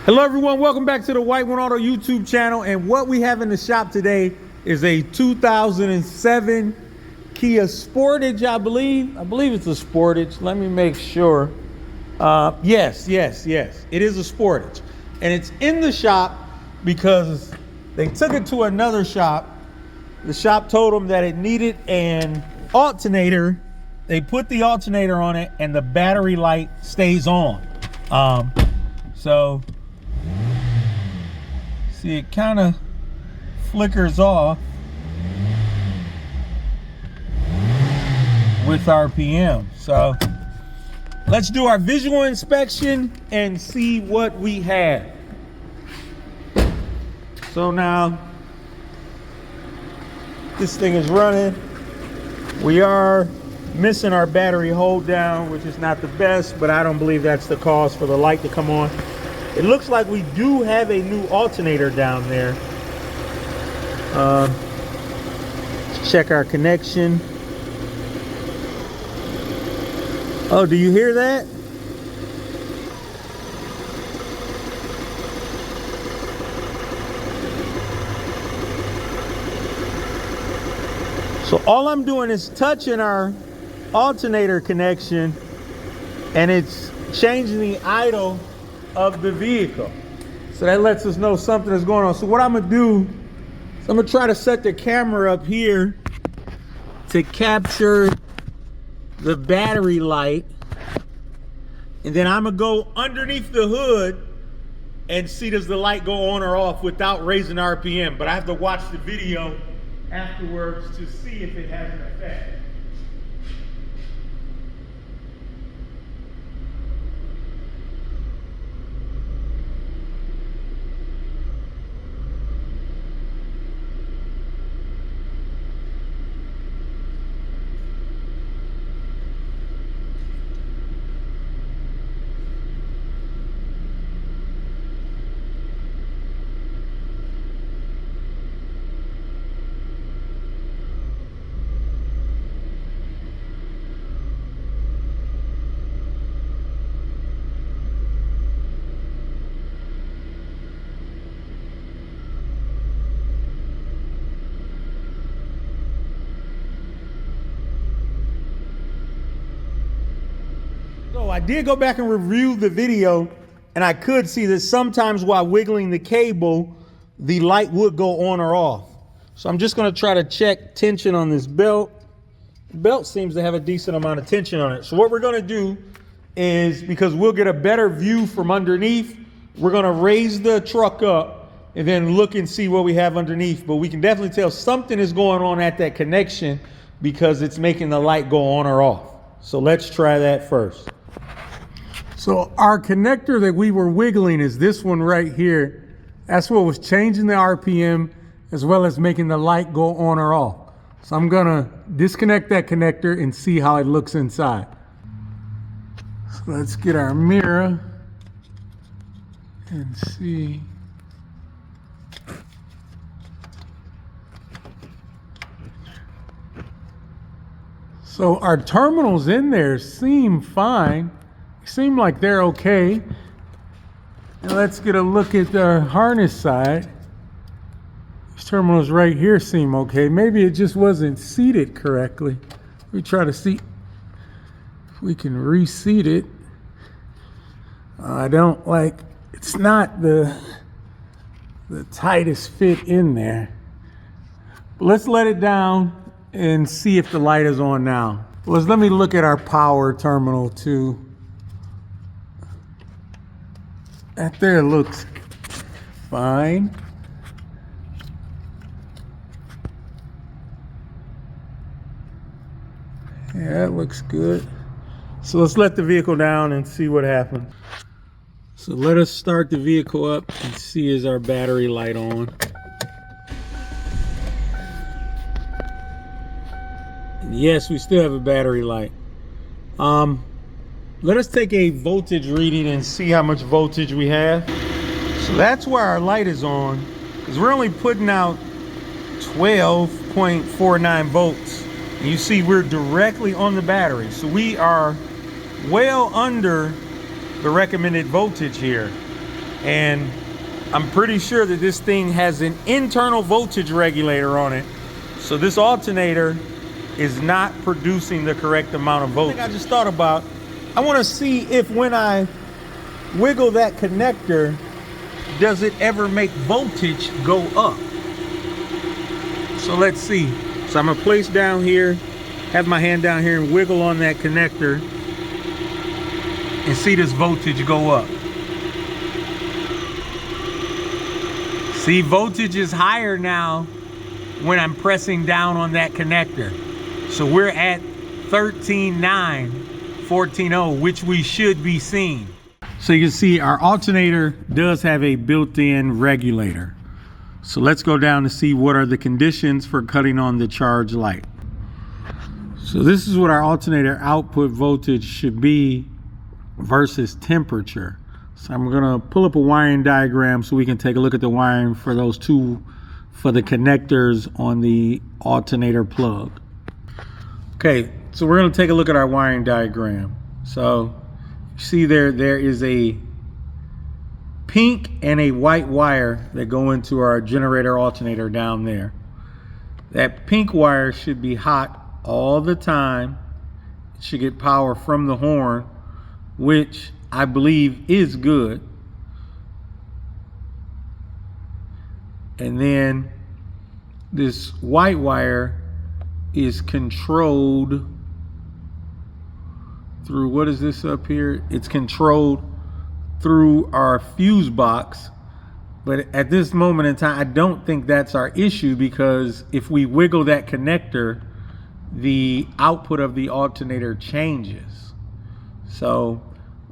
Hello everyone, welcome back to the White One Auto YouTube channel. And what we have in the shop today is a 2007 Kia Sportage, I believe it's a Sportage. Let me make sure. Yes, it is a Sportage. And it's in the shop because they took it to another shop. The shop told them that it needed an alternator. They put the alternator on it and the battery light stays on. See, it kind of flickers off with RPM. So let's do our visual inspection and see what we have. So now this thing is running. We are missing our battery hold down, which is not the best, but I don't believe that's the cause for the light to come on. It looks like we do have a new alternator down there. Let's check our connection. Oh, do you hear that? So all I'm doing is touching our alternator connection and it's changing the idle of the vehicle. So that lets us know something is going on. So what I'm gonna do is I'm gonna try to set the camera up here to capture the battery light. And then I'm gonna go underneath the hood and see does the light go on or off without raising RPM. But I have to watch the video afterwards to see if it has an effect. So I did go back and review the video and I could see that sometimes while wiggling the cable, the light would go on or off. So I'm just gonna try to check tension on this belt. The belt seems to have a decent amount of tension on it. So what we're gonna do is, because we'll get a better view from underneath, we're gonna raise the truck up and then look and see what we have underneath. But we can definitely tell something is going on at that connection because it's making the light go on or off. So let's try that first. So our connector that we were wiggling is this one right here. That's what was changing the RPM as well as making the light go on or off. So I'm gonna disconnect that connector and see how it looks inside. So let's get our mirror and see. So our terminals in there seem fine. Seem like they're okay. And let's get a look at the harness side. These terminals right here seem okay. Maybe it just wasn't seated correctly. We try to see if we can reseat it. I don't like, it's not the tightest fit in there. But let's let it down and see if the light is on now. Let me look at our power terminal too. That there looks fine. Yeah, it looks good. So let's let the vehicle down and see what happens. So let us start the vehicle up and see is our battery light on. And yes, we still have a battery light. Let us take a voltage reading and see how much voltage we have. So that's where our light is on, because we're only putting out 12.49 volts. And you see we're directly on the battery. So we are well under the recommended voltage here. And I'm pretty sure that this thing has an internal voltage regulator on it. So this alternator is not producing the correct amount of voltage. I just thought about, I want to see if when I wiggle that connector, does it ever make voltage go up? So let's see. So I'm gonna place down here, have my hand down here and wiggle on that connector and see this voltage go up. See, voltage is higher now when I'm pressing down on that connector. So we're at 13.9, 14.0, which we should be seeing. So you can see our alternator does have a built-in regulator. So let's go down to see what are the conditions for cutting on the charge light. So this is what our alternator output voltage should be versus temperature. So I'm gonna pull up a wiring diagram so we can take a look at the wiring for those two, for the connectors on the alternator plug. Okay, so we're gonna take a look at our wiring diagram. So you see there is a pink and a white wire that go into our generator alternator down there. That pink wire should be hot all the time. It should get power from the horn, which I believe is good. And then this white wire is controlled through, what is this up here? It's controlled through our fuse box. But at this moment in time, I don't think that's our issue, because if we wiggle that connector, the output of the alternator changes. So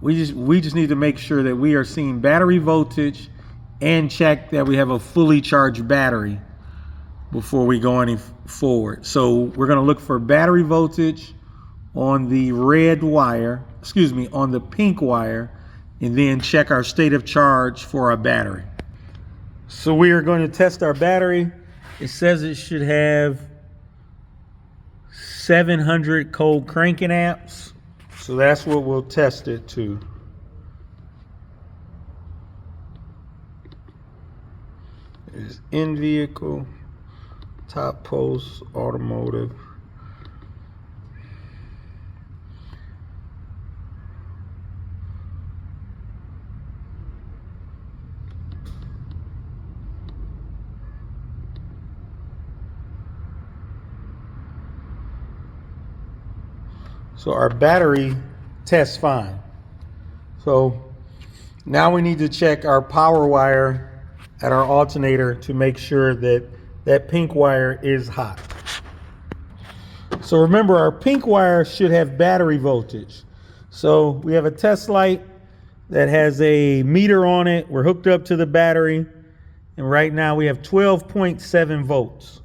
we just need to make sure that we are seeing battery voltage and check that we have a fully charged battery before we go any forward. So we're gonna look for battery voltage on the red wire, excuse me, on the pink wire, and then check our state of charge for our battery. So we are going to test our battery. It says it should have 700 cold cranking amps. So that's what we'll test it to. It's in vehicle, top post, automotive. So our battery tests fine. So now we need to check our power wire at our alternator to make sure that that pink wire is hot. So remember, our pink wire should have battery voltage. So we have a test light that has a meter on it. We're hooked up to the battery, and right now we have 12.7 volts.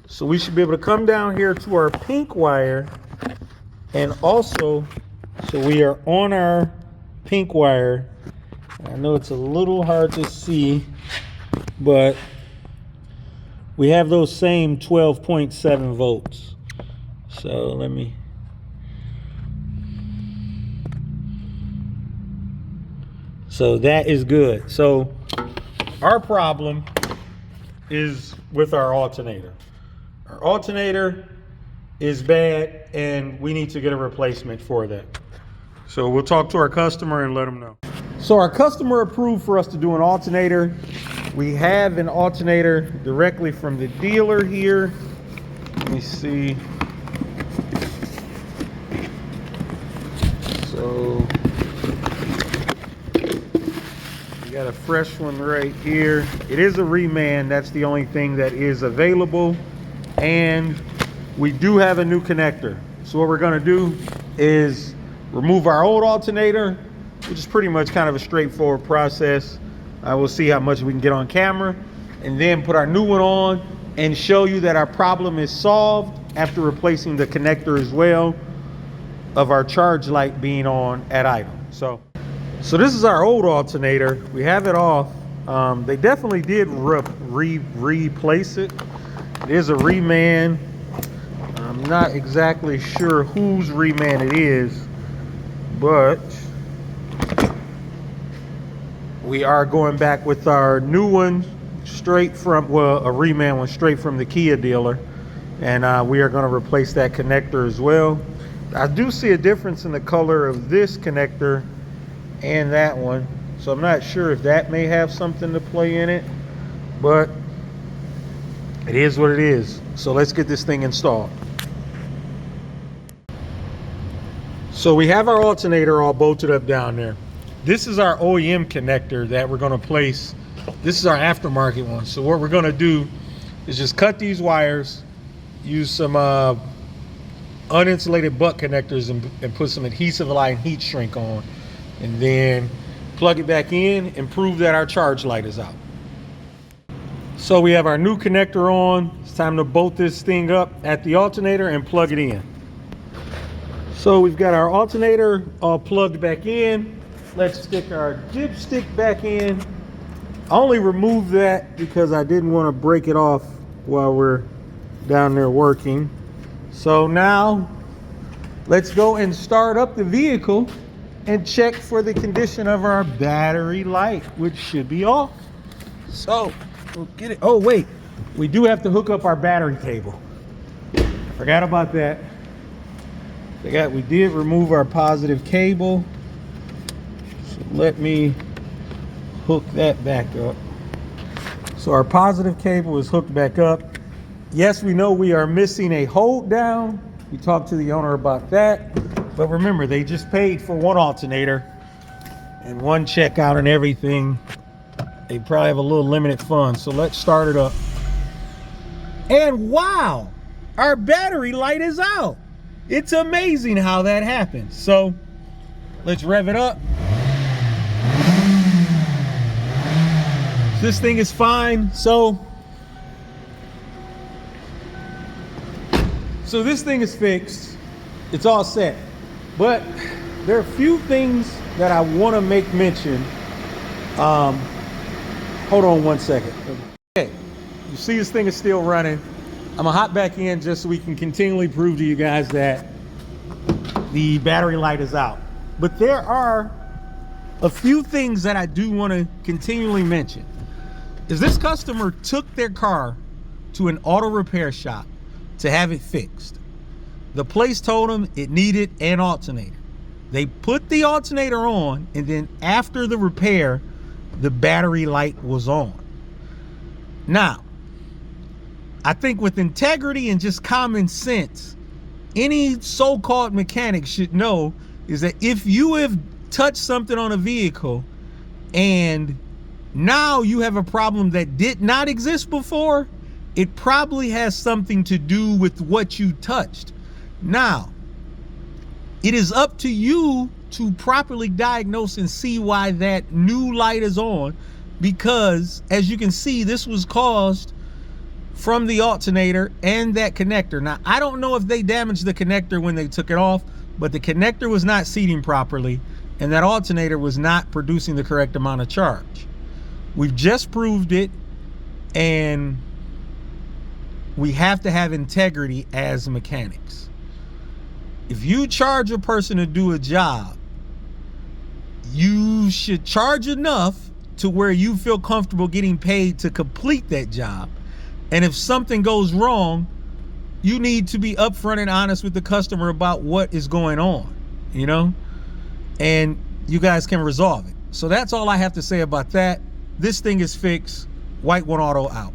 So we should be able to come down here to our pink wire. And also, so we are on our pink wire. I know it's a little hard to see, but we have those same 12.7 volts. So let me, so that is good. So our problem is with our alternator. Our alternator is bad, and we need to get a replacement for that. So we'll talk to our customer and let them know. So our customer approved for us to do an alternator. We have an alternator directly from the dealer here. Let me see. So we got a fresh one right here. It is a reman. That's the only thing that is available. And we do have a new connector. So what we're gonna do is remove our old alternator, which is pretty much kind of a straightforward process. We'll see how much we can get on camera, and then put our new one on and show you that our problem is solved after replacing the connector as well of our charge light being on at idle. So this is our old alternator. We have it off. They definitely did replace it. It is a reman. I'm not exactly sure whose reman it is, but We are going back with our new one straight from, well, a reman one straight from the Kia dealer. And we are going to replace that connector as well. I do see a difference in the color of this connector and that one. So I'm not sure if that may have something to play in it, but it is what it is. So let's get this thing installed. So we have our alternator all bolted up down there. This is our OEM connector that we're going to place. This is our aftermarket one. So what we're going to do is just cut these wires, use some uninsulated butt connectors and put some adhesive line heat shrink on, and then plug it back in and prove that our charge light is out. So we have our new connector on. It's time to bolt this thing up at the alternator and plug it in. So we've got our alternator all plugged back in. Let's stick our dipstick back in. I only removed that because I didn't want to break it off while we're down there working. So now let's go and start up the vehicle and check for the condition of our battery light, which should be off. So we'll get it. Oh wait, we do have to hook up our battery cable. Forgot about that. We did remove our positive cable. So let me hook that back up. So our positive cable is hooked back up. Yes, we know we are missing a hold down. We talked to the owner about that. But remember, they just paid for one alternator and one checkout and everything. They probably have a little limited funds. So let's start it up. And wow, our battery light is out. It's amazing how that happens. So let's rev it up. This thing is fine. So this thing is fixed. It's all set. But there are a few things that I want to make mention. Hold on one second. Okay, you see this thing is still running. I'm gonna hop back in just so we can continually prove to you guys that the battery light is out. But there are a few things that I do want to continually mention. Is this customer took their car to an auto repair shop to have it fixed. The place told them it needed an alternator. They put the alternator on, and then after the repair, the battery light was on. Now, I think with integrity and just common sense, any so-called mechanic should know is that if you have touched something on a vehicle and now you have a problem that did not exist before, it probably has something to do with what you touched. Now, it is up to you to properly diagnose and see why that new light is on, because as you can see, this was caused from the alternator and that connector. Now, I don't know if they damaged the connector when they took it off, but the connector was not seating properly and that alternator was not producing the correct amount of charge. We've just proved it, and we have to have integrity as mechanics. If you charge a person to do a job, you should charge enough to where you feel comfortable getting paid to complete that job. And if something goes wrong, you need to be upfront and honest with the customer about what is going on, you know, and you guys can resolve it. So that's all I have to say about that. This thing is fixed. White One Auto out.